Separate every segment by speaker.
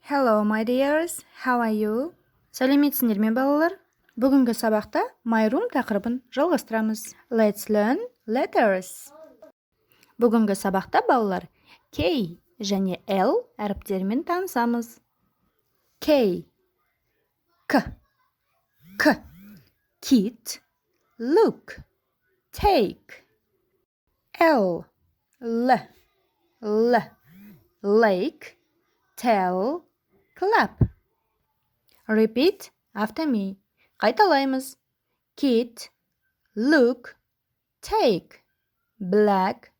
Speaker 1: Hello, my dears. How are you? Сәлеметсіңдер ме, балалар? Бүгінгі сабақта My Room тақырыбын жалғастырамыз. Let's learn letters. Бүгінгі сабақта, балалар, K және L әріптерімен танысамыз. K. K. Kit. Look. Take. L. Lake. Tell. Clap. Repeat after me. Қайталаймыз. Kit. Look. Take. Black.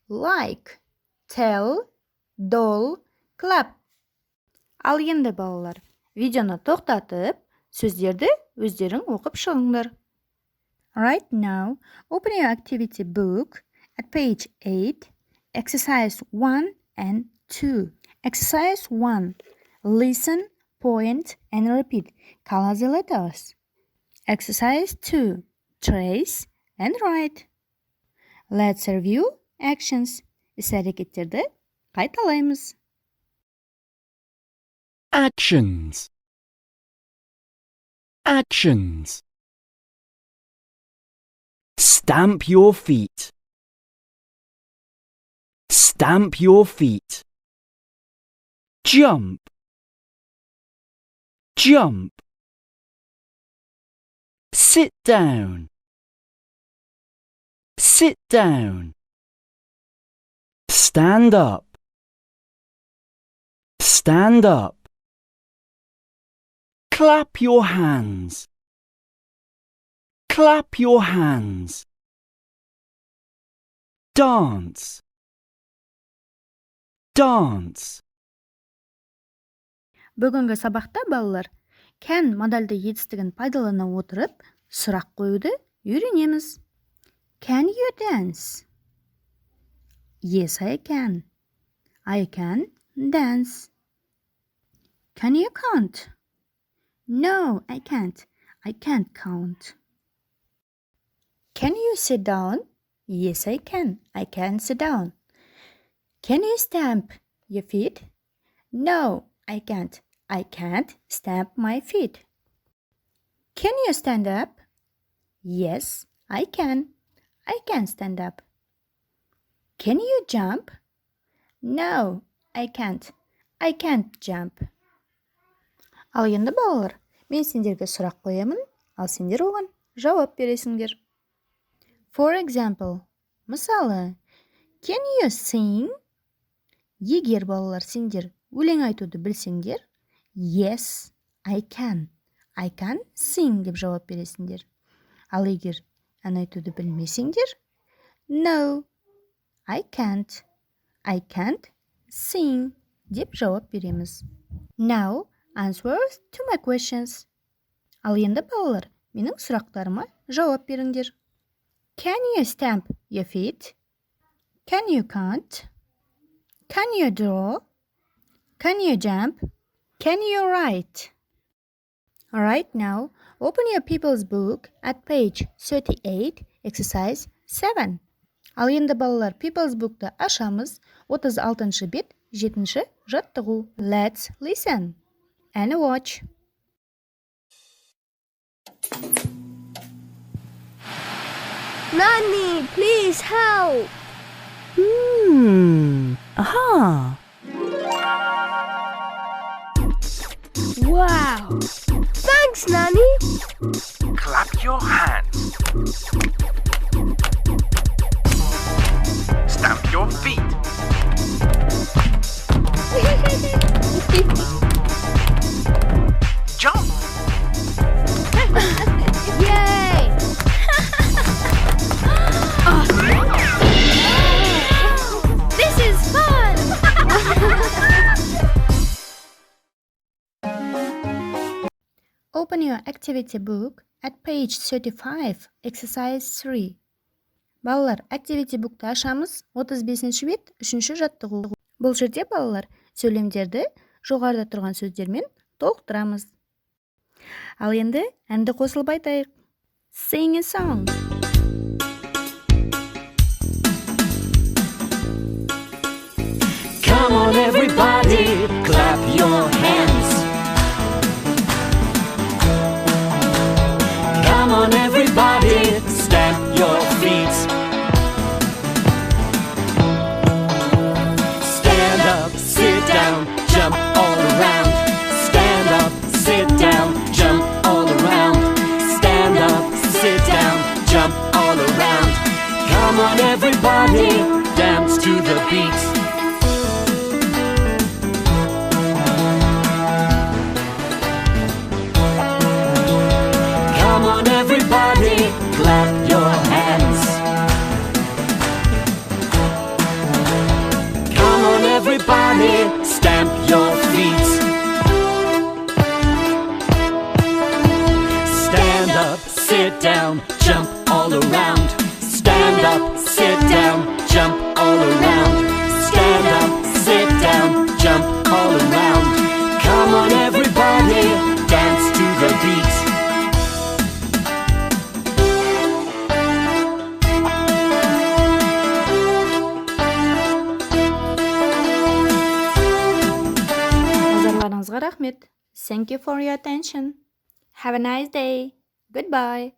Speaker 1: Like. Tell. Doll. Clap. Ал енді, балалар, видеоны тоқтатып, сөздерді өздерің оқып шығыңдар. Right now, open your activity book at page 8, exercise 1 and 2. Exercise 1. Listen, point, and repeat. Color the letters. Exercise 2. Trace and write. Let's review actions. Іс-әрекеттерді қайталаймыз.
Speaker 2: Actions. Actions. Stamp your feet. Stamp your feet. Jump. Jump. Sit down. Sit down. Stand up. Stand up. Clap your hands. Clap your hands. Dance. Dance.
Speaker 1: Бүгінгі сабақта, балалар, can модальды етістігін пайдалана отырып, сұрақ қоюды үйренеміз. Can you dance? Yes, I can. I can dance. Can you count? No, I can't. I can't count. Can you sit down? Yes, I can. I can sit down. Can you stamp your feet? No, I can't. I can't stamp my feet. Can you stand up? Yes, I can. I can stand up. Can you jump? No, I can't. I can't jump. Ал енді, балалар, мен сендерге сұрақ қоямын, ал сендер оған жауап бересіңдер. For example, мысалы, can you sing? Егер, балалар, сендер өлең айтуды білсеңдер, yes, I can. I can sing деп жауап бересіңдер. Ал егер ән айтуды білмесеңдер, no, I can't. I can't sing деп жауап береміз. Now, answers to my questions. Ал енді, балалар, менің сұрақтарыма жауап беріңдер. Can you stamp your feet? Can you count? Can you draw? Can you jump? Can you write? Right now, open your people's book at page 38, exercise 7. Ал енді, балалар, people's book'ты ашамыз, 36-шы бет, 7-ші жаттығу. Let's listen and watch.
Speaker 3: Nanny, please help.
Speaker 4: Aha.
Speaker 3: Wow. Thanks, Nanny.
Speaker 2: Clap your hands. Stamp your feet. Jump.
Speaker 3: Yay. This is fun.
Speaker 1: Open your activity book at page 35, exercise 3. Балалар, activity book'ты ашамыз, 35-ші бет, 3-ші жаттығу. Бұл жерде, балалар, сөйлемдерді жоғарыда тұрған сөздермен толықтырамыз. Ал енді әнді қосылып айтайық. Sing a song.
Speaker 4: Come on everybody, clap your hands.
Speaker 1: рахмет. Thank you for your attention. Have a nice day. Goodbye.